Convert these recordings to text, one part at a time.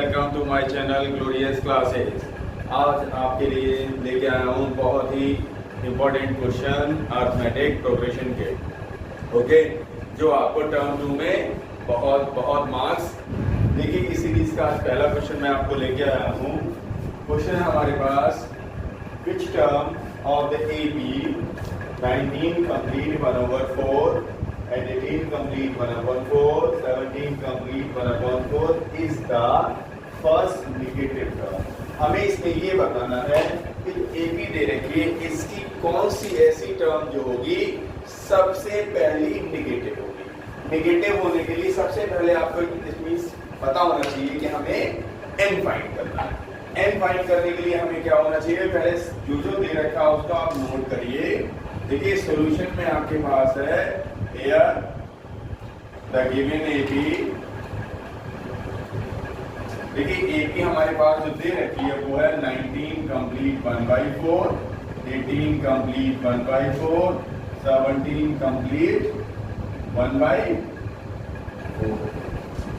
Welcome to my channel glorious classes. आज आपके लिए लेके आया हूँ बहुत ही इम्पोर्टेंट क्वेश्चन अर्थमेटिक प्रोग्रेशन के। ओके, जो आपको टर्म 2 में बहुत मार्क्स। देखिए, इस सीरीज का आज पहला क्वेश्चन मैं आपको लेके आया हूँ। क्वेश्चन है हमारे पास, which term of the AP 19 complete 1/4 and 18 complete 1/4, 17 complete 1/4 is the first negative term। हमें इसमें ये बताना है कि AP दे रखी है, इसकी कौन सी ऐसी टर्म जो होगी सबसे पहली नेगेटिव होगी। नेगेटिव होने के लिए सबसे पहले आपको पता होना चाहिए कि हमें n फाइंड करना है। n फाइंड करने के लिए हमें क्या होना चाहिए, पहले जो दे रखा है उसको आप नोट करिए। देखिए, सॉल्यूशन में आपके पास है here the given AP। देखिए, AP हमारे पास जो दे रखी है वो है 19 complete 1/4, 18 complete 1/4, 17 complete 1/4,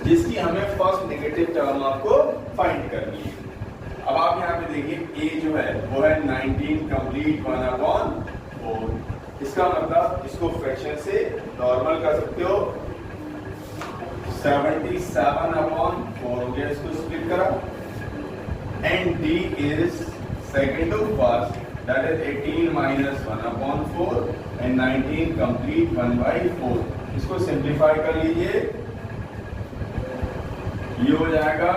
जिसकी हमें फर्स्ट नेगेटिव टर्म आपको फाइंड करनी है। अब आप यहाँ पे देखिए, A जो है वो है 19 complete 1/4। इसका मतलब इसको फ्रैक्शन से नॉर्मल कर सकते हो। 77/4 हो गया, इसको स्प्लिट करा। And D is second to first, that is 18 - 1/4 and 19 complete 1/4। इसको सिंप्लीफाई कर लीजिए, ये हो जाएगा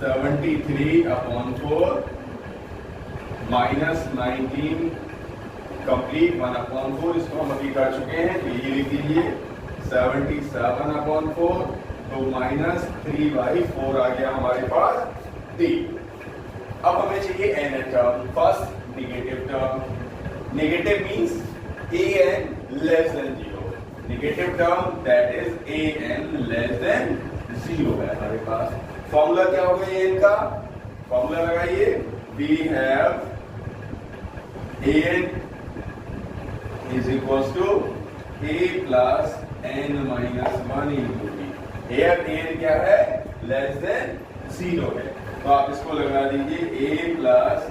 73/4 माइनस 19 कंप्लीट 1/4। इसको हम अभी कर चुके हैं, तो ये लिख दीजिए 77/4 तो माइनस 3/4 आ गया हमारे पास D। अब हमें चाहिए n term, first negative term. Negative means an less than 0। Negative term that is an less than 0 है हमारे पास। फॉर्मूला क्या होगा an का? फॉर्मूला लगाइए, we have an is equals to a plus n minus 1 into d। here n क्या है? Less than 0 है, तो आप इसको लगा दीजिए a plus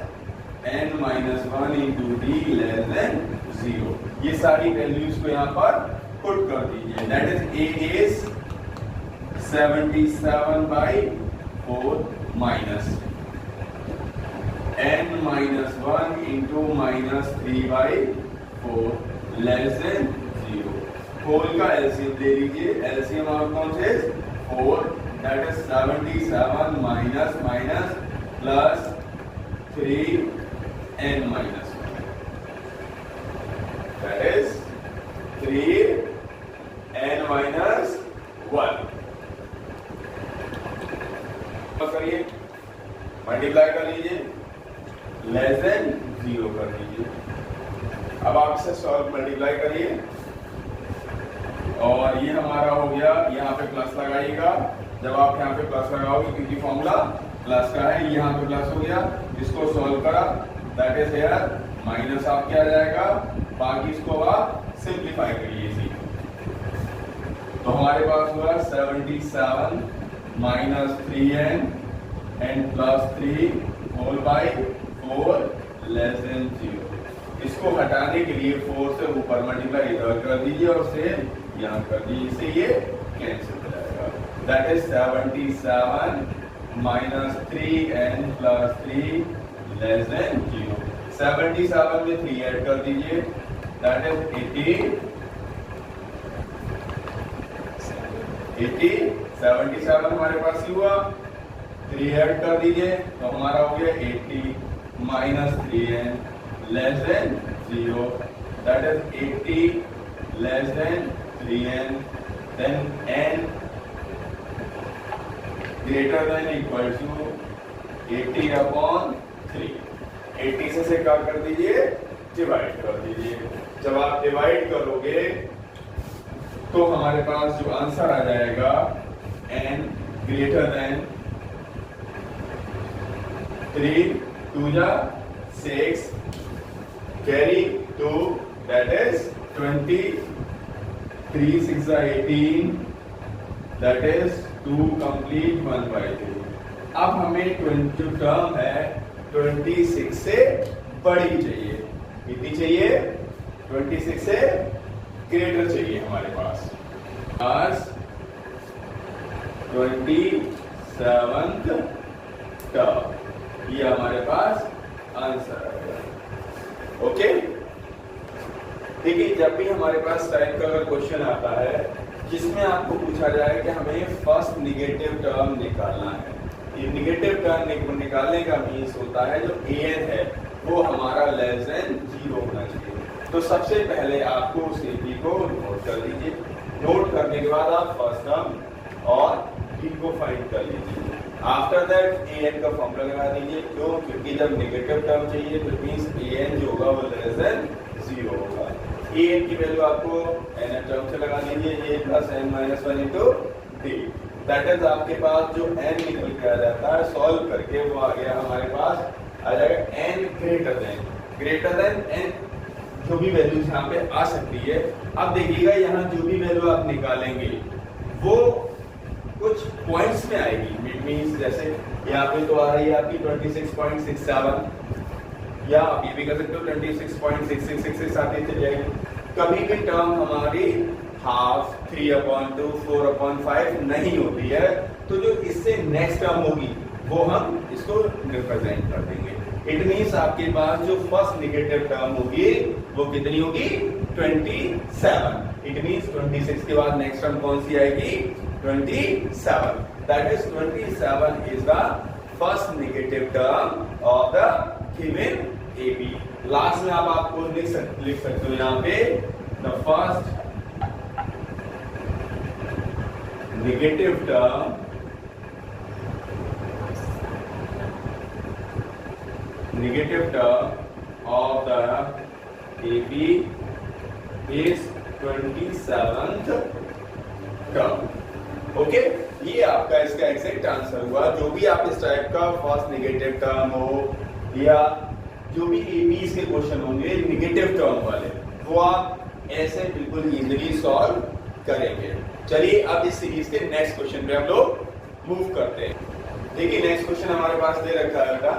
n minus 1 into d less than 0। ये सारी वैल्यूज को यहाँ पर पुट कर दीजिए। That is a is 77/4 minus n minus 1 into minus 3/4 less than 0। Whole का एलसीएम ले लीजिए। एलसीएम और कौन से? 4, that is 77 minus minus plus 3n minus 1, that is 3n minus 1। करिए, मल्टीप्लाई कर लीजिए, लेस देन 0 कर दीजिए। अब आप इसे सॉल्व मल्टीप्लाई करिए और ये हमारा हो गया। यहाँ पे प्लस लगाइएगा, जब आप यहाँ पे प्लस लगाओगे क्योंकि फॉर्मूला प्लस का है, यहाँ पे प्लस हो गया। इसको सॉल्व करा, दैट इज हियर माइनस आप क्या जाएगा, बाकी इसको आप सिंप्लीफाई करिए इसी। तो हमारे पास हुआ 77 minus 3n and plus 3 whole by 4 less than 0। इसको हटाने के लिए 4 से ऊपर मल्टीप्लाई इधर कर दीजिए और से यहाँ कर दीजिए, इससे ये कैंसिल हो जाएगा। That is 77 minus 3n plus 3 less than 0। 77 में 3 ऐड कर दीजिए, दैट इज 80। 77 हमारे पास ही हुआ, 3 ऐड कर दीजिए तो हमारा हो गया 80 minus 3n less than 0, that is 80 less than 3n, then n greater than equal to 80/3। 80 से क्या कर दीजिए, डिवाइड कर दीजिए। जब आप डिवाइड करोगे तो हमारे पास जो आंसर आ जाएगा n ग्रेटर देन 3 2 जा 6 carry 2, that is 20, 3 6 18, that is 2 complete 1/3। अब हमें जो टर्म है 26 से बड़ी चाहिए। कितनी चाहिए? 26 से ग्रेटर चाहिए हमारे पास। 27th टर्म, ये हमारे पास आंसर आएगा। ओके, देखिए जब भी हमारे पास टाइप का अगर क्वेश्चन आता है जिसमें आपको पूछा जाए कि हमें फर्स्ट निगेटिव टर्म निकालना है, ये निगेटिव टर्म निकालने का मीन्स होता है जो an है वो हमारा लेस देन 0 होना चाहिए। तो सबसे पहले आपको उस AP को नोट कर लीजिए। नोट करने के बाद आप फर्स्ट टर्म और b को फाइंड कर लीजिए। आफ्टर दैट an का फॉर्मूला लगा दीजिए। क्यों? क्योंकि जब नेगेटिव टर्म चाहिए तो मींस an जो होगा वो लेस देन 0 होगा। an की वैल्यू आपको n टर्म से लगा दीजिए, a plus n minus 1 into d। That is आपके पास जो n निकल के आ जाता है सॉल्व करके वो आ गया हमारे पास आ जाएगा n ग्रेटर देन n, जो भी वैल्यूज यहाँ पे आ सकती है। अब देखिएगा यहाँ जो भी वैल्यू आप निकालेंगे वो कुछ पॉइंट्स में आएगी। मीन्स जैसे यहाँ पे तो आ रही है आपकी 26.67, या आप ये भी कर सकते हो 26.6666 आती चली जाएगी। कभी भी टर्म हमारी हाफ, 3/2, 4/5 नहीं होती है, तो जो इससे नेक्स्ट टर्म होगी वो हम इसको रिप्रेजेंट कर देंगे। इट मीन्स आपके पास जो फर्स्ट नेगेटिव टर्म होगी वो कितनी होगी? 27। इट मीन्स 26 के बाद नेक्स्ट टर्म कौन सी आएगी? 27। That is 27 is the first negative term of the given AB। Last में आपको लिख सकते हो यहाँ पे the first negative term of the AB is 27th term। Okay, ये आपका इसका एग्जैक्ट आंसर हुआ। जो भी आप इस टाइप का फर्स्ट नेगेटिव टर्म हो या जो भी ABs के क्वेश्चन होंगे नेगेटिव टर्म वाले, वो आप ऐसे बिल्कुल इजीली सॉल्व करेंगे। चलिए अब इस सीरीज के नेक्स्ट क्वेश्चन पे हम लोग मूव करते हैं। देखिए नेक्स्ट क्वेश्चन हमारे पास दे रखा है बेटा,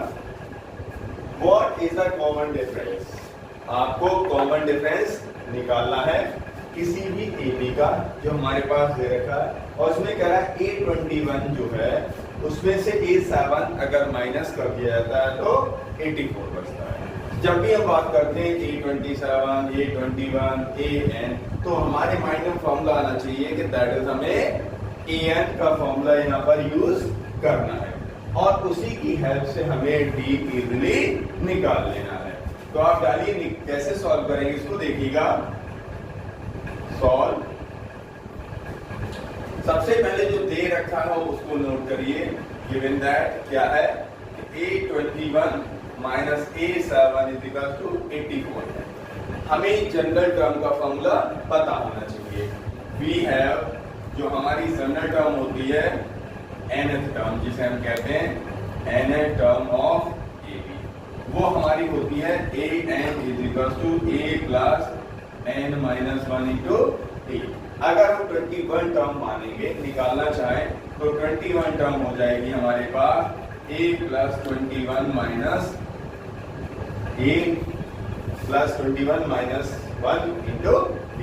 what is the common difference. आपको कॉमन डिफरेंस निकालना है किसी भी AB का जो हमारे पास दे रखा है, और उसमें कह रहा है A21 जो है उसमें से A7 अगर माइनस कर दिया जाता है तो 84 बचता है। जब भी हम बात करते हैं A27, A21, AN, तो हमारे माइंड में फॉर्मूला आना चाहिए कि दैट इज हमें AN का फॉर्मूला यहाँ पर यूज करना है, और उसी की हेल्प से हमें D इजीली निकाल लेना है। तो आप डालिए, कैसे सॉल्व करेंगे इसको देखिएगा। सॉल्व, सबसे पहले जो दे रखा है उसको नोट करिए। गिवन दैट क्या है? A21 minus A7 is equal to 84 है। हमें जनरल टर्म का फॉर्मूला पता होना चाहिए। वी हैव, जो हमारी जनरल टर्म होती है nth टर्म, जिसे हम कहते हैं nth टर्म ऑफ AB, वो हमारी होती है an is equal to a plus n minus 1 into a। अगर हम 21 टर्म मानेंगे, निकालना चाहें तो 21 टर्म हो जाएगी हमारे पास a plus 21 minus a plus 21 minus 1 into b,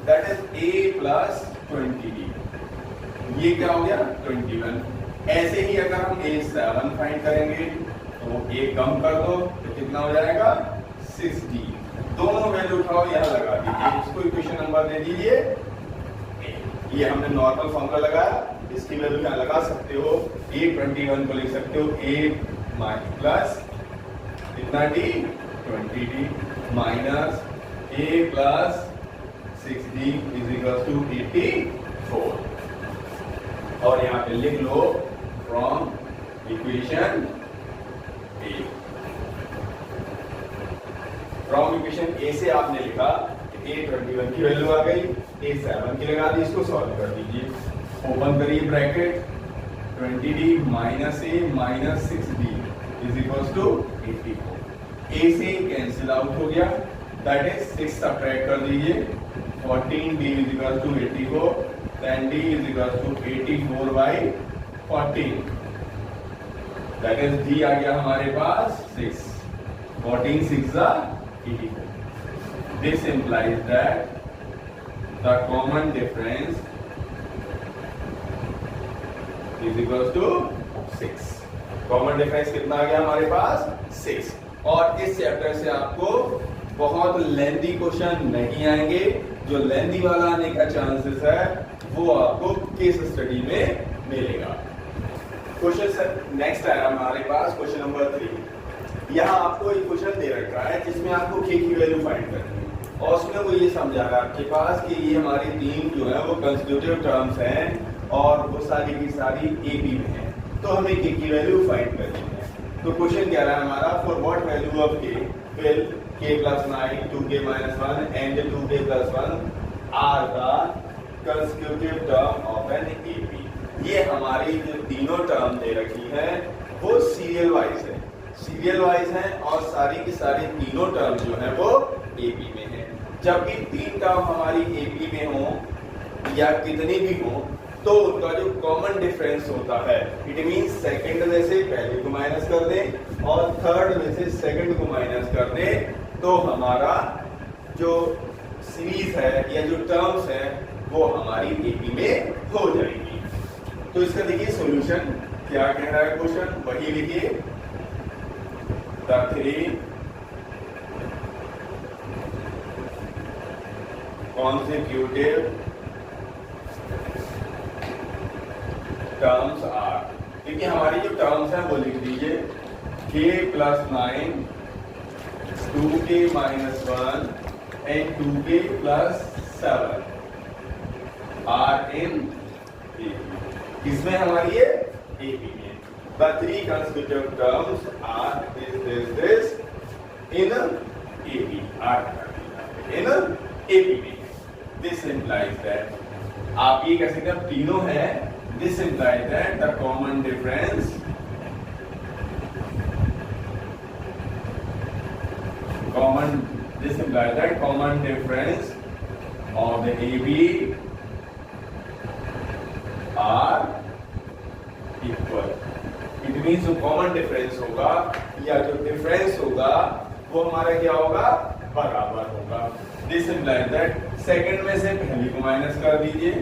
that is a plus 20b। ये क्या हो गया? 21। ऐसे ही अगर हम A7 फाइंड करेंगे तो a कम कर दो तो कितना हो जाएगा? 6d। दोनों वैल्यू उठाओ, यहाँ लगा दीजिए, इसको इक्वेशन नंबर दे दीजिए। ये हमने नॉर्मल फॉर्मूला लगाया, इसकी वैल्यू यहाँ लगा सकते हो। A21 को लिख सकते हो a प्लस कितना d? 20d minus a plus 6d is equal to 84। और यहाँ पे लिख लो from equation A। From equation A से आपने लिखा A21 की वैल्यू आ गई, A7 की लगा दी, इसको सॉल्व कर दीजिए। ओपन करिए bracket, 20d minus a minus 6d is equal to 84। A से कैंसिल आउट हो गया, दैट इज 6 सब्ट्रैक्ट कर दीजिए, 14d is equal to 84, then d is equal to 84 by 14। That is d आ गया हमारे पास 6, 14 6 84. This implies that the common difference is equals to 6. Common difference कितना आ गया हमारे पास 6. और इस चैप्टर से आपको बहुत लेंथी क्वेश्चन नहीं आएंगे. जो लेंथी वाला आने का चांसेस है वो आपको केस स्टडी में मिलेगा. क्वेश्चन नेक्स्ट है हमारे पास क्वेश्चन नंबर 3. यहाँ आपको एक क्वेश्चन दे रखा है जिसमें आपको k की वैल्यू फाइंड करनी है और उसमें वो ये समझा रहा है आपके पास कि ये हमारी तीन जो है वो कंस्टिट्यूटिव टर्म्स हैं और वो सारी की सारी AP में है, तो हमें k की वैल्यू फाइंड करनी है. तो क्वेश्चन कह रहा है हमारा for what value of k will k + 9 2k - 1 and 2k + 1 are the constitutive term of an AP. ये हमारी जो तीनों टर्म दे रखी है वो सीरियल वाइज है, सीरियल वाइज है और सारी की सारी तीनों टर्म जो है वो AP में है. जब भी तीन टर्म हमारी AP में हो या कितनी भी हो तो उनका जो कॉमन डिफरेंस होता है इट मींस सेकंड में से पहले को माइनस कर दें और थर्ड में से सेकंड को माइनस कर दें, तो हमारा जो सीरीज है या जो टर्म्स है वो हमारी AP में हो जाएगी. तो इसका देखिए सॉल्यूशन क्या कह रहा है क्वेश्चन, वही लिखिए. The 3 consecutive terms are. देखिए हमारी जो टर्म्स हैं वो लिख दीजिए k + 9 2k - 1 and 2k + 7 are in AP. किसमें हमारी ये AP में. The 3 consecutive terms are this in AP. in AP में. This implies that आप ये कह सकते हैं तीनों हैं. This implies that the common difference of the AB are equal. It means जो कॉमन डिफरेंस होगा या जो डिफरेंस होगा वो हमारा क्या होगा, बराबर होगा. This implies that सेकंड में से पहली को माइनस कर दीजिए.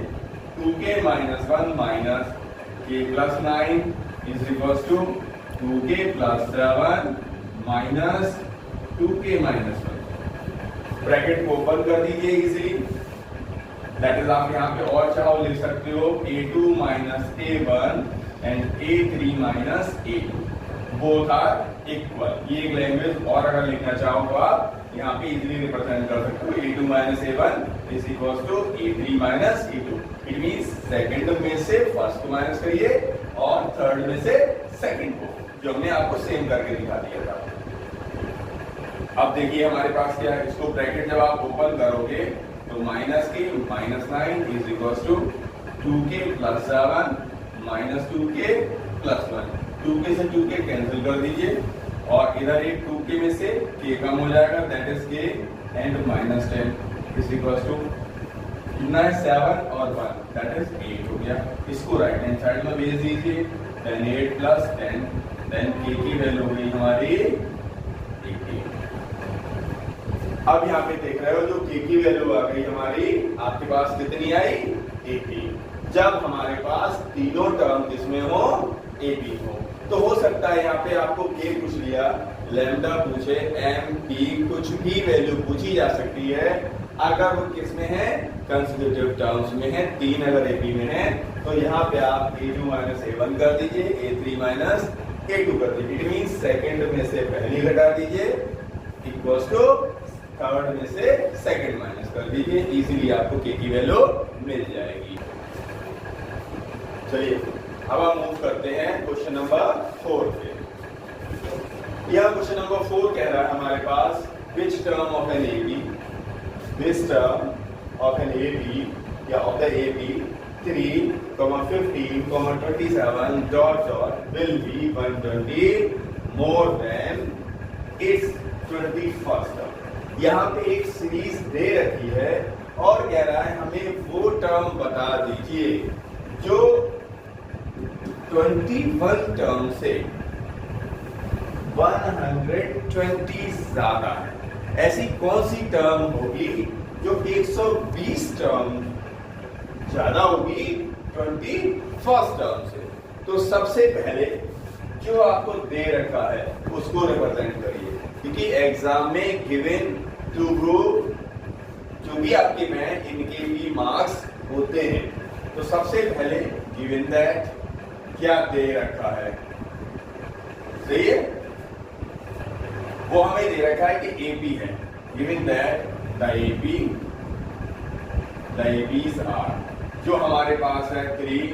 2k - 1 minus k + 9 is equals to 2k + 7 minus 2k - 1. Bracket को ओपन कर दीजिए इजीली. दैट इज आप यहाँ पे और चाहो लिख सकते हो A2 - A1 and A3 - A2 both are equal. ये एक लैंग्वेज और अगर लिखना चाहो तो आप यहाँ पे इजीली रिप्रेजेंट कर सकते हो. A2 - A1 is equals to A3 - A2. It means second में से फर्स्ट को माइनस करिए और थर्ड में से सेकंड को, जो हमने आपको सेम करके दिखा दिया था. अब देखिए हमारे पास क्या है, इसको ब्रैकेट जब आप ओपन करोगे तो -k - 9 is equals to 2k + 7 minus 2k + 1. 2k से 2k कैंसिल कर दीजिए और इधर एक 2k में से k कम हो जाएगा, that is k and -10 is equals to कितना है 7 और 1 दैट इज 8 हो गया. इसको राइट हैंड साइड में भेज दीजिए. देन 8 + 10 देन k की वैल्यू हुई हमारी 18. अब यहाँ पे देख रहे हो जो k की वैल्यू आ गई हमारी आपके पास कितनी आई 18. जब हमारे पास तीनों टर्म किसमें हो AP हो तो हो सकता है यहाँ पे आपको k पूछ लिया, लैम्डा पूछे, m p कुछ भी वैल्यू पूछी जा सकती है अगर वो किसमें है कंसेक्यूटिव टर्म्स में है. 3 अगर AP में है तो यहाँ पे आप A2 - A1 कर दीजिए, A3 - A2 कर दीजिए. इट मींस सेकंड में से पहली घटा दीजिए इक्वल्स टू थर्ड में से सेकंड माइनस कर दीजिए. इजीली आपको k की वैल्यू मिल जाएगी. चलिए अब हम मूव करते हैं क्वेश्चन नंबर 4 पे. यह क्वेश्चन नंबर 4 कह रहा है हमारे पास which term of an AP, this term of an AP या of the AP 3, 15, 27 dot will be 120 more than its 21st term. यहाँ पे एक सीरीज दे रखी है और कह रहा है हमें वो टर्म बता दीजिए जो 21 टर्म से 120 ज्यादा है। ऐसी कौन सी टर्म होगी जो 120 टर्म ज्यादा होगी 21st टर्म से? तो सबसे पहले जो आपको दे रखा है उसको रिप्रेजेंट करिए, क्योंकि एग्जाम में गिवन टू ग्रुप जो भी आपके में इनके भी मार्क्स होते हैं। तो सबसे पहले गिवन दैट क्या दे रखा है, सही है, वो हमें दे रखा है कि AP है। Given that the APs are, जो हमारे पास है 3,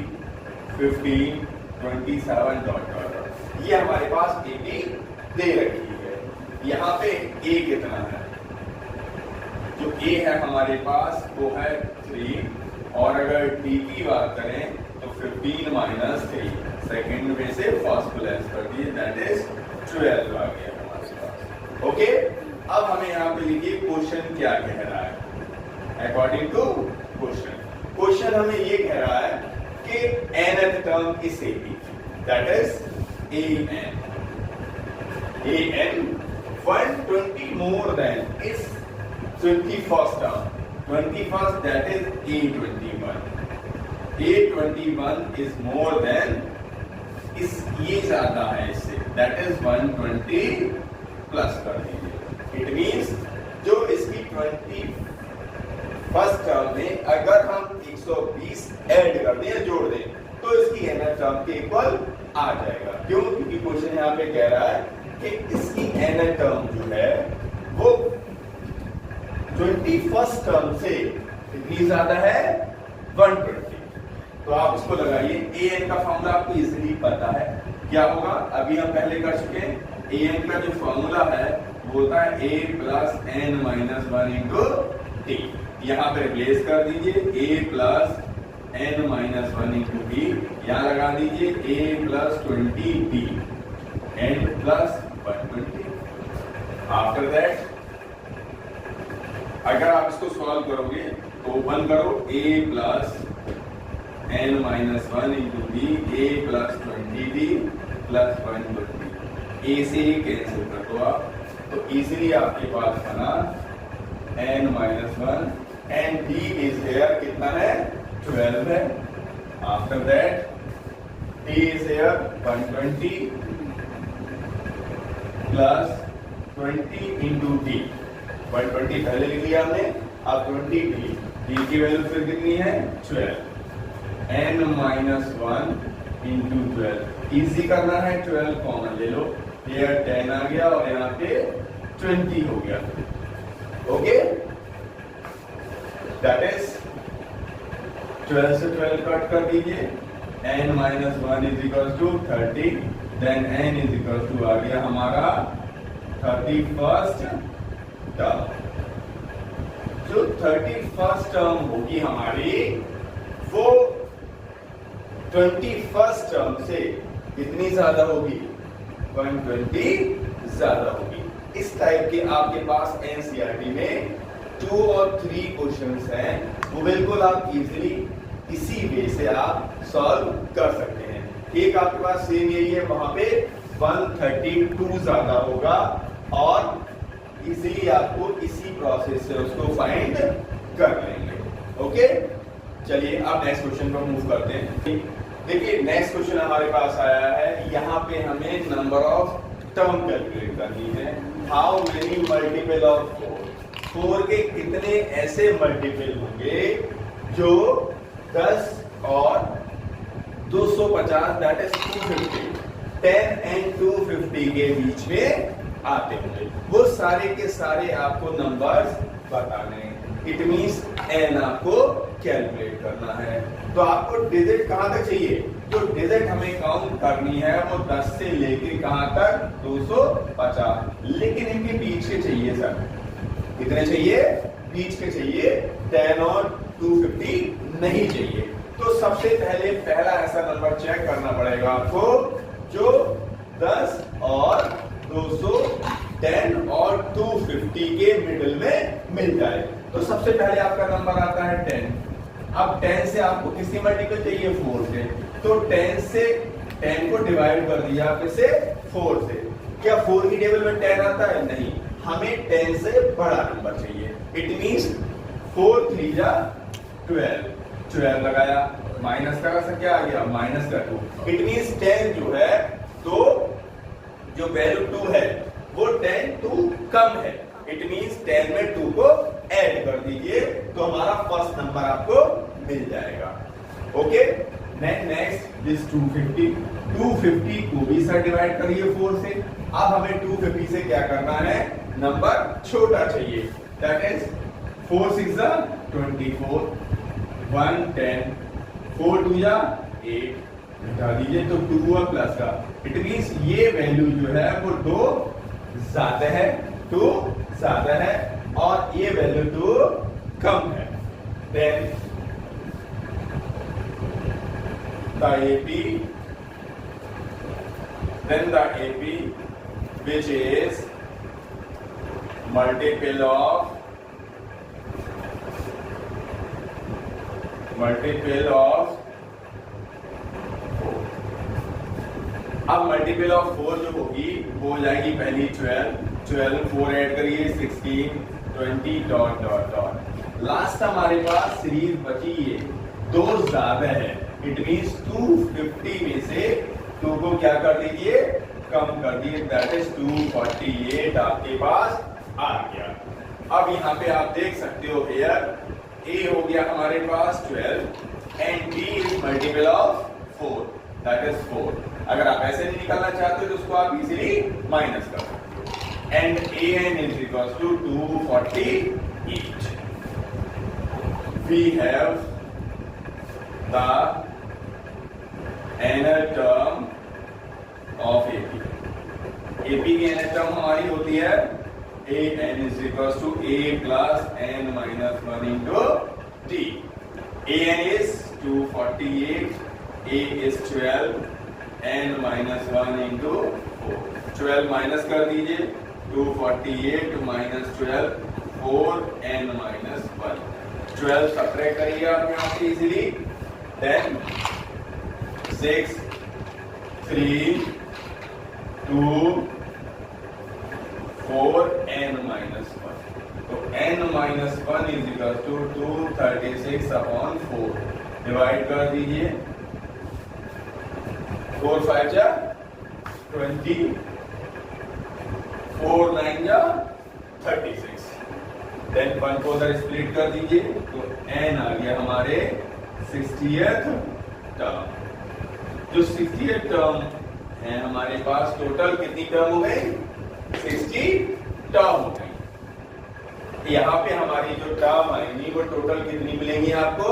15, 27 डॉट, ये हमारे पास AP दे रखी है। यहाँ पे A कितना है, जो A है हमारे पास वो है 3, और अगर D की बात करें तो 15 माइनस 3, सेकेंड में से फर्स्ट प्लस कर दिए, दैट इज 12 आ गया हमारे पास। ओके, अब हमें यहाँ पे लिखिए क्वेश्चन क्या कह रहा है। अकॉर्डिंग टू क्वेश्चन हमें ये कह रहा है कि nth term is AP, that is an 120 more than is 21st term, 21st that is A21. A21 is more than इस ये ज्यादा है इससे, that is 120 प्लस कर दीजिए। It means जो इसकी 21st टर्म में अगर हम 120 ऐड कर दें, जोड़ दें, तो इसकी nth टर्म के इक्वल आ जाएगा। क्यों? क्योंकि क्वेश्चन यहाँ पे कह रहा है कि इसकी nth टर्म जो है वो 21st टर्म से कितनी ज्यादा है, 120। तो आप इसको लगाइए। an का फॉर्मूला आपको इजीली पता है, क्या होगा, अभी हम पहले कर चुके हैं। an का जो फॉर्मूला है वो होता है a plus n minus 1 into T. यहाँ पे रिप्लेस कर दीजिए a plus n minus 1 into T, यहाँ लगा दीजिए a plus 20t n plus 120। After that अगर आप इसको सॉल्व करोगे तो ओपन करो a plus n minus 1 into D, A plus 20d plus 120, a से कैंसिल कर दो आप, तो इजीली आपके पास बना n minus 1 and d is here कितना है, 12 है। After that d is here 120 plus 20 into D, 120 पहले लिख लिया हमने, अब 20 डी की वैल्यू फिर कितनी है, 12, n माइनस 1 इंटू 12, इजी करना है, 12 कॉमन ले लो, ये 10 आ गया और यहाँ पे 20 हो गया। ओके, दैट इज 12 से 12 कट कर दीजिए, n minus 1 is equal to 30, then n is equal to आ गया हमारा 31st टर्म। जो 31st टर्म होगी हमारी वो 21st टर्म से कितनी ज्यादा होगी, 120 ज्यादा होगी। इस टाइप के आपके पास एनसीईआरटी में 2 और 3 क्वेश्चंस हैं, वो बिल्कुल आप इजीली इसी वे से आप सॉल्व कर सकते हैं। एक आपके पास सेम यही है, वहां पे 132 ज्यादा होगा और इजीली आपको इसी प्रोसेस से उसको फाइंड कर लेंगे। ओके, चलिए अब नेक्स्ट क्वेश्चन पर मूव करते हैं। देखिए नेक्स्ट क्वेश्चन हमारे पास आया है, यहाँ पे हमें नंबर ऑफ टर्म कैलकुलेट करनी है। हाउ मेनी मल्टीपल ऑफ 4 के कितने ऐसे मल्टीपल होंगे जो 10 और 250 दैट इज 250, 10 एंड 250 के बीच में आते होंगे। वो सारे के सारे आपको नंबर्स बताने हैं। इट मींस n आपको कैलकुलेट करना है। तो आपको डिजिट कहां तक चाहिए, जो डिजिट हमें काउंट करनी है वो 10 से लेके कहां तक, 250, लेकिन इनके बीच के चाहिए सर, कितने चाहिए, बीच के चाहिए, 10 और 250 नहीं चाहिए। तो सबसे पहले पहला ऐसा नंबर चेक करना पड़ेगा आपको जो 10 और 210 और 250 के मिडिल में मिल जाए। तो सबसे पहले आपका नंबर आता है 10। अब 10 से आपको किसकी मल्टीपल चाहिए, 4 से, तो 10 से 10 को डिवाइड कर दिया फिर से 4 से, क्या 4 की टेबल में 10 आता है? नहीं, हमें 10 से बड़ा नंबर चाहिए। इट मींस 4 3 जा 12, 12 लगाया, माइनस का क्या आ गया? माइनस का 2। इट मींस 10 जो है, तो जो वैल्यू 2 है वो 10 टू कम है। इट मींस 10 में 2 को ऐड कर दीजिए तो हमारा फर्स्ट नंबर आपको मिल जाएगा। ओके, नेक्स्ट दिस 250 को भी सर डिवाइड करिए 4 से। अब हमें 250 से क्या करना है? नंबर छोटा चाहिए, दैट इज 4 6 जा 24, 1 10, 4 2 जा 8, घटा दीजिए तो 2 हुआ प्लस का। इट मींस ये वैल्यू जो है वो 2 ज्यादा है, 2 ज्यादा है और ये वैल्यू 2 कम है। Then the AP which is multiple of 4। अब मल्टीपल ऑफ 4 जो होगी वो हो जाएगी पहली 12 4 ऐड करिए 16 20 डॉट डॉट डॉट। लास्ट हमारे पास सीरीज बची है, 2 ज्यादा है। इट मींस 250 में से 2 को क्या कर दीजिए? कम कर दिए, दैट इज 248 आपके पास आ गया। अब यहाँ पे आप देख सकते हो हियर ए हो गया हमारे पास 12 and b is multiple of 4, that is 4। अगर आप ऐसे नहीं निकालना चाहते तो उसको आप इजीली माइनस कर सकते हो। And A N is equal to 248। We have the nth term of AP. AP की एनर टर्म हमारी होती है A N is equal to A plus N minus 1 into T. A N is 248, A is 12, n minus 1 into 4। 12 minus कर दीजिए, 248 minus 12 4 n minus 1। 12 subtract करिए आप यहाँ से इजीली। Then 6 3 2 4 n minus 1। तो n minus 1 is equal to 236 upon 4। Divide कर दीजिए, 4 5 जा 20, 4 9 जा 36। देन 1 को उधर स्प्लिट कर दीजिए तो n आ गया हमारे 60th टर्म। जो 60th टर्म है हमारे पास, टोटल कितनी टर्म हो गई? 60 टर्म हो गई। यहाँ पे हमारी जो टर्म आएंगी वो टोटल कितनी मिलेंगी आपको?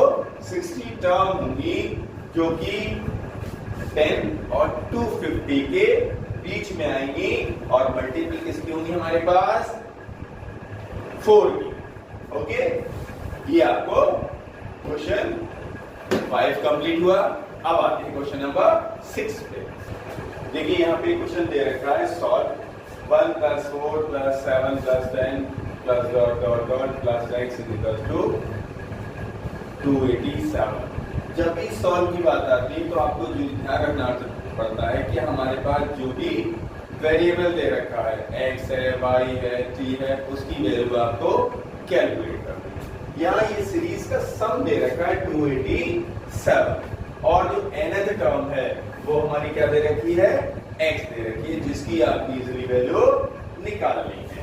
60 टर्म होंगी, जो कि 10 और 250 के बीच में आएंगी और मल्टीपल किसकी होंगी हमारे पास? 4 की। ओके, ये आपको क्वेश्चन 5 कंप्लीट हुआ। अब आते हैं क्वेश्चन नंबर 6 पे। देखिए यहाँ पे क्वेश्चन दे रखा है solve 1 + 4 + 7 + 10 + dot dot dot plus x equal to 287। जब भी सॉल्व की बात आती है तो आपको जो ध्यान रखना पड़ता है कि हमारे पास जो भी वेरिएबल दे रखा है, x है, y है, t है, उसकी वैल्यू आपको कैलकुलेट करनी है। यहाँ ये सीरीज का सम दे रखा है 287 और जो nth टर्म है वो हमारी क्या दे रखी है? x दे रखी है, जिसकी आप इजीली वैल्यू निकालनी है।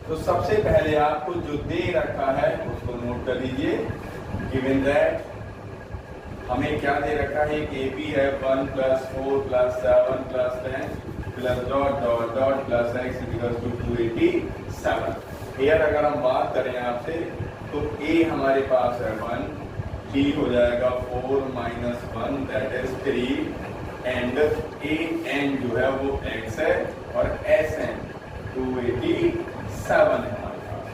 तो सबसे पहले आपको जो दे रखा है उसको नोट कर लीजिए। गिवन दैट हमें क्या दे रखा है? एक AP है 1 + 4 + 7 + 10 plus dot dot dot plus x equal to 287। Here अगर हम बात करें आपसे तो A हमारे पास है 1, T हो जाएगा 4 - 1 दैट इज 3 एंड AN जो है वो x है और SN 287 है हमारे पास।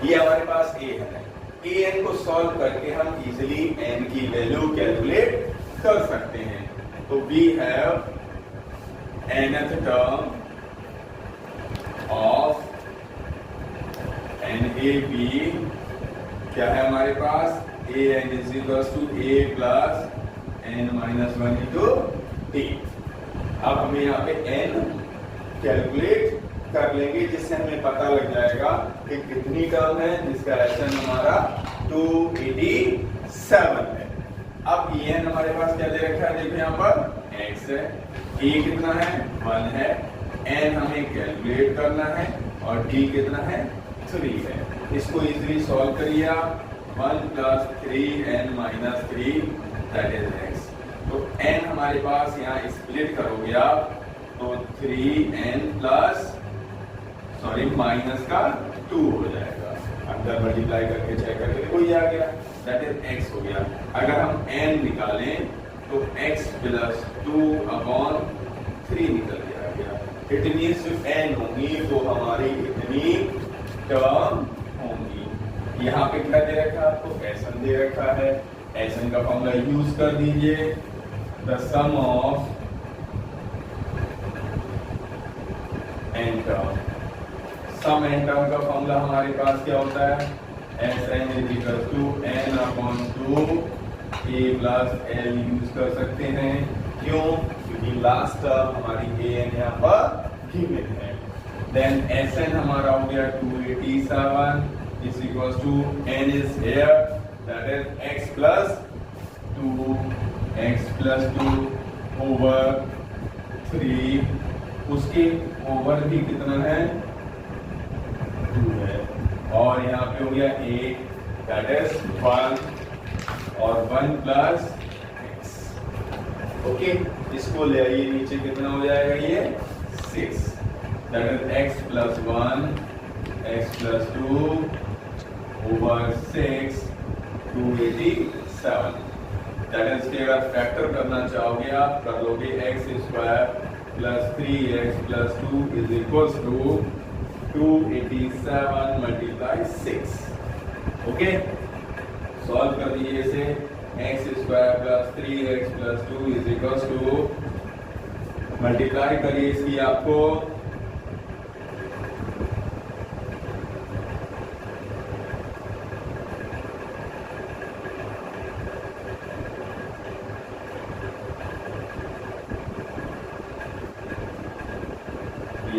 ये हमारे पास A है। an को सॉल्व करके हम इजीली n की वैल्यू कैलकुलेट कर सकते हैं। तो we have nth term of NAB क्या है हमारे पास? an is equal to a plus n minus 1 into t। अब हमें यहाँ पे n कैलकुलेट कर लेंगे, जिससे हमें पता लग जाएगा कि कितनी टर्म है, जिसका एसएन हमारा 287 है। अब एन हमारे पास क्या दे रखा है, देखिए यहाँ पर x है, e कितना है 1 है, n हमें कैलकुलेट करना है और d कितना है 3 है। इसको इजीली सॉल्व करिए आप, 1 + 3n - 3 दैट इज x। तो n हमारे पास यहाँ स्प्लिट करोगे आप तो 3n प्लस माइनस का 2 हो जाएगा, अंदर मल्टीप्लाई करके चेक करके देखो ये आ गया, दैट इज x हो गया। अगर हम n निकालें तो x + 2/3 निकल के आ गया। इट मीन्स जो n होंगी तो हमारी इतनी टर्म होंगी। यहाँ पे क्या दे रखा है आपको, Sn दे रखा है, Sn का फॉर्मूला यूज कर दीजिए, the sum of n term. Sum n term का फॉर्मूला हमारे पास क्या होता है, Sn = n/2 a + l use कर सकते हैं। क्यों, क्योंकि लास्ट टर्म हमारी an यहाँ पर गिवन है। देन Sn हमारा हो गया 287 = n is here, that is x + 2 over 3, उसके ओवर भी कितना है 2 है, और यहाँ पे हो गया 8 that is 1 और 1 + x। ओके, इसको ले आइए नीचे, कितना हो जाएगा ये 6, that is x + 1 x + 2 over 6 287। That is के अगर फैक्टर करना चाहोगे आप कर लोगे, x² + 3x + 2 = 287 × 6। ओके, सॉल्व कर दीजिए इसे, x² + 3x + 2 = मल्टीप्लाई करिए इसकी आपको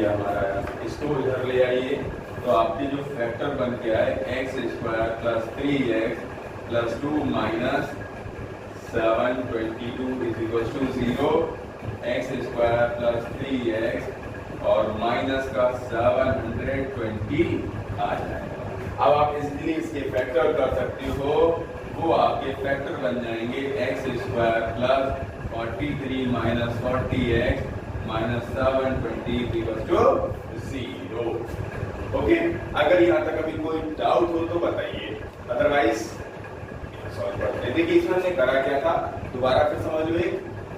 हमारा, इसको इधर ले आइए तो आपके जो फैक्टर बन के आए x² + 3x + 2 - 722 = 0, x² + 3x और माइनस का 720 आ जाएगा। अब आप इजीली इसके फैक्टर कर सकते हो, वो आपके फैक्टर बन जाएंगे x² + 43 - 40x -720 = 0। ओके, अगर यहाँ तक अभी कोई डाउट हो तो बताइए, अदरवाइज सॉल्व करते हैं। देखिए इसमें हमने करा क्या था, दोबारा फिर समझ लो, एक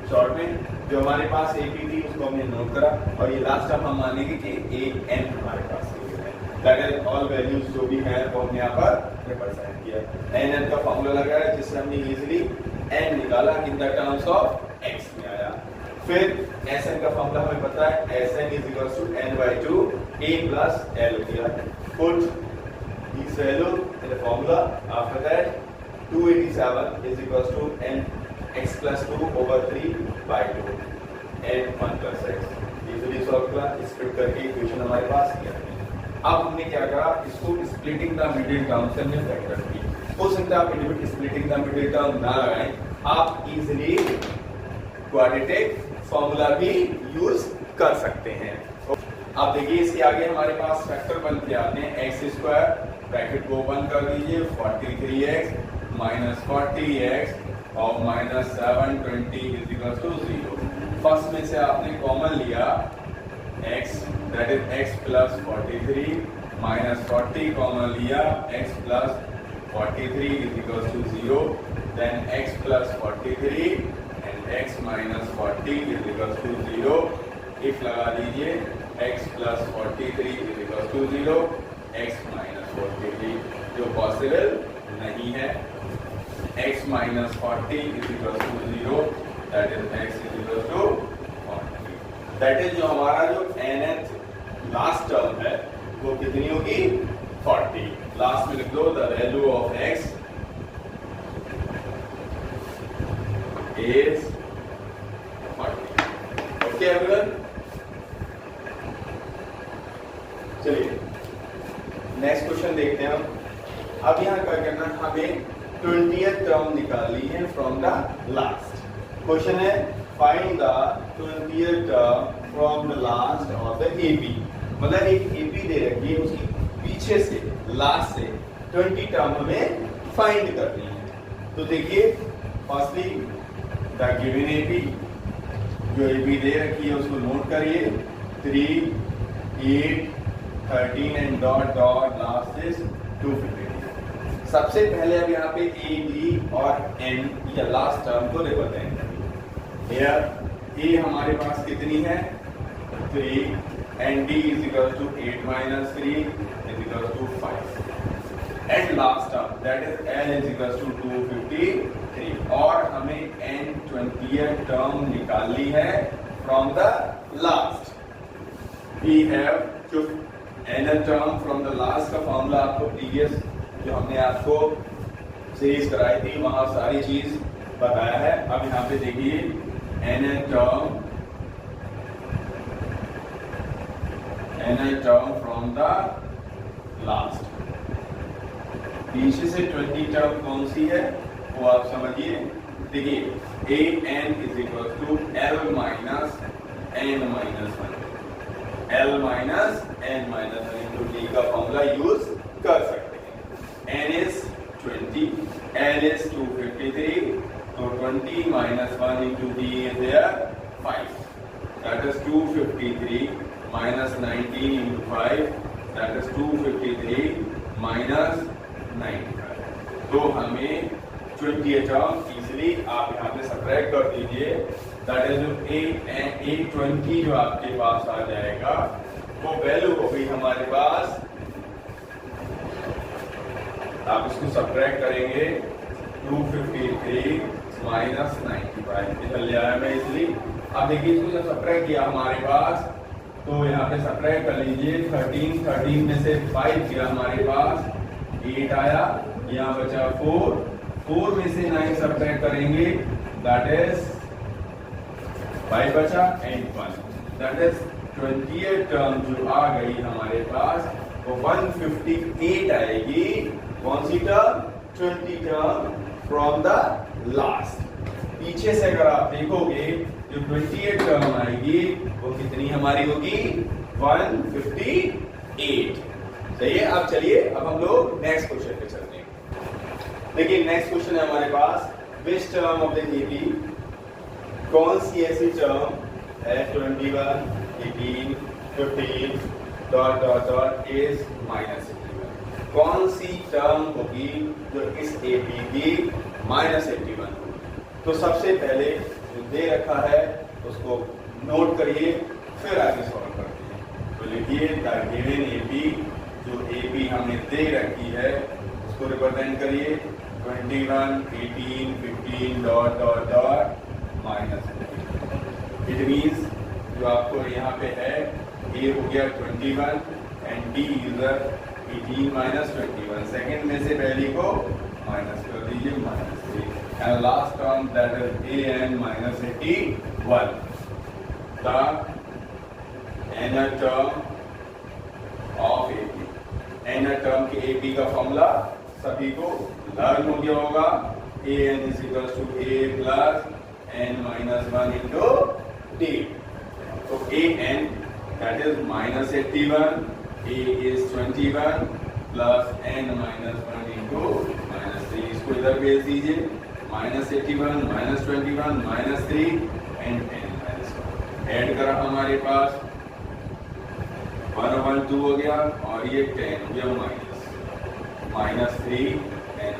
शॉर्ट में जो हमारे पास AP थी उसको हमने नोट करा, और ये लास्ट टाइम हम मानेंगे कि an हमारे पास है, दैट इज ऑल वैल्यूज जो भी है वो हमने यहाँ पर रिप्रेजेंट किया। n का फॉर्मूला लगाया जिससे हमने इजीली n निकाला in the terms of x में आया। फिर Sn का फॉर्मूला हमें पता है, Sn = n/2 a + l हो गया। Put these value in the formula. After that 287 = n x + 2 over 3/2 n 1 + x। Easily solve करा, स्प्लिट करके इक्वेशन हमारे पास किया। अब हमने क्या करा, इसको स्प्लिटिंग द मिडिल टर्म से हमने फैक्टर की। हो सकता है आप individual splitting the middle term ना लगाएं, आप इजीली क्वाड्रेटिक फॉर्मूला भी यूज कर सकते हैं। अब देखिए इसके आगे हमारे पास फैक्टर बन के आते हैं, x² ब्रैकेट को बंद कर दीजिए, 43x - 40x और -720 = 0। फर्स्ट में से आपने कॉमन लिया x, that is x + 43 -40 common लिया, x + 43 = 0, then x + 43 x - 40 = 0। If लगा दीजिए, x + 43 = 0, x - 43 जो पॉसिबल नहीं है, x - 40 = 0, that is x = 40। That is जो हमारा जो nth लास्ट टर्म है वो कितनी होगी 40। लास्ट में लिख दो the value of x is 40। Okay everyone? देखते हैं हम। अब यहाँ क्या करना, हमें 20th टर्म निकालनी है फ्रॉम द लास्ट। क्वेश्चन है find the 20th term from the last of the AP. मतलब एक एपी दे रखी है, उसकी पीछे से लास्ट से 20 टर्म हमें फाइंड करनी है। तो देखिए फर्स्टली द गिवन एपी, जो एपी दे रखी है उसको नोट करिए। 3, 8, 13 and dot dot last is 250। सबसे पहले अब यहाँ पे ए, बी और एन या लास्ट टर्म को रिप्रेजेंट करिए। ए हमारे पास कितनी है 3 and d is equal to 8 minus 3 is equal to 5 and last term that is n is equal to 253 और हमें एन 20th टर्म निकालनी है from the last. We have to n term from the last का formula आपको previous जो हमने आपको series कराई थी वहां सारी चीज बताया है। अब यहाँ पे देखिए n term from the last, पीछे से 20 टर्म कौन सी है वो आप समझिए। देखिए A N is equal to L minus N minus 1, L minus N minus 1 into D का फॉर्मूला यूज कर सकते हैं। n is 20, l is 253, so 20 minus 1 into d is there 5, that is 253 minus 19 into 5, that is 253 minus 95। तो हमें 20 term easily आप यहाँ पे subtract कर दीजिए, दैट इज जो 820 जो आपके पास आ जाएगा वो वैल्यू हो गई हमारे पास। आप इसको सब्ट्रैक्ट करेंगे 253 माइनस 95 इधर ले आया मैं इसलिए। अब देखिए इसको जब सब्ट्रैक्ट किया हमारे पास तो यहाँ पे सब्ट्रैक्ट कर लीजिए 13 में से 5 किया हमारे पास 8 आया, यहाँ बचा 4 में से 9 सब्ट्रैक्ट करेंगे दैट इज 5 बचा and 1, that is 20th term जो आ गई हमारे पास वो 158 आएगी। कौन सी term 20 term from the last. पीछे से अगर आप देखोगे जो 20th टर्म आएगी वो कितनी हमारी होगी 158। सही है। अब चलिए अब हम लोग नेक्स्ट क्वेश्चन पे चलते हैं। देखिए नेक्स्ट क्वेश्चन है हमारे पास which term of the AP, कौन सी ऐसी टर्म है 21, 18, 15 dot dot dot is minus 81, कौन सी टर्म होगी जो इस एपी की माइनस 81 होगी। तो सबसे पहले जो दे रखा है उसको नोट करिए फिर आगे सॉल्व करते हैं। तो लिखिए द गिवन एपी, जो एपी हमें दे रखी है उसको रिप्रेजेंट करिए 21, 18, 15 dot dot dot minus 81। It means जो आपको यहाँ पे है ए हो गया 21 एंड डी इधर 18 माइनस 21, सेकेंड में से पहली को माइनस कर दीजिए -3 and last term that is a n minus 81। The nth term of AP, nth term के एपी का फॉर्मूला सभी को लर्न हो गया होगा। A N is equal to A plus N minus 1 into d. तो a n that is minus 81, a is 21 plus n minus 1 into minus 3, इसको इधर भेज दीजिए -81 -21 -3 एंड n minus 1 ऐड करा हमारे पास 1 1 2 हो गया और ये 10 हो गया -3 n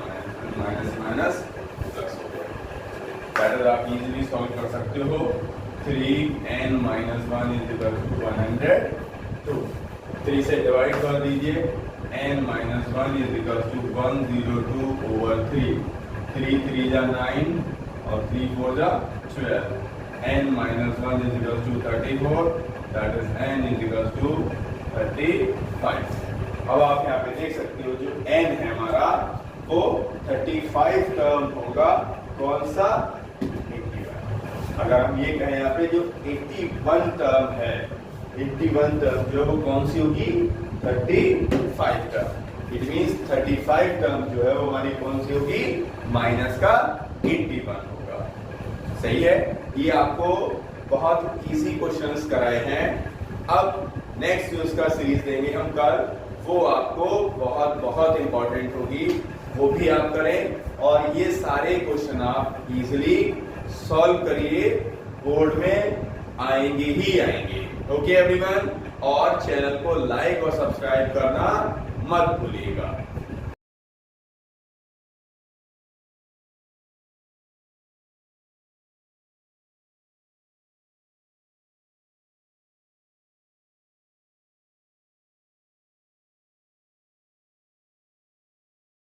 minus माइनस प्लस हो गया। दैट इज आप इजीली सॉल्व कर सकते हो। 3n minus 1 is equal to 102, 3 से डिवाइड कर दीजिए n minus 1 is equal to 102 over 3, 3 3 जा 9 और 3 4 जा 12, n minus 1 is equal to 34, that is n is equal to 35। अब आप यहाँ पे देख सकते हो जो n है हमारा वो 35 टर्म होगा। कौन सा? अगर हम ये कहें यहाँ पे जो 81 टर्म है, 81 टर्म जो वो कौन सी होगी 35 टर्म। इट मींस 35 टर्म जो है वो हमारी कौन सी होगी, माइनस का 81 होगा। सही है, ये आपको बहुत इजी क्वेश्चंस कराए हैं। अब नेक्स्ट जो उसका सीरीज देंगे हम कल, वो आपको बहुत बहुत इंपॉर्टेंट होगी, वो भी आप करें और ये सारे क्वेश्चन आप इजीली सॉल्व करिए, बोर्ड में आएंगे ही आएंगे। ओके एवरीवन, और चैनल को लाइक और सब्सक्राइब करना मत भूलिएगा।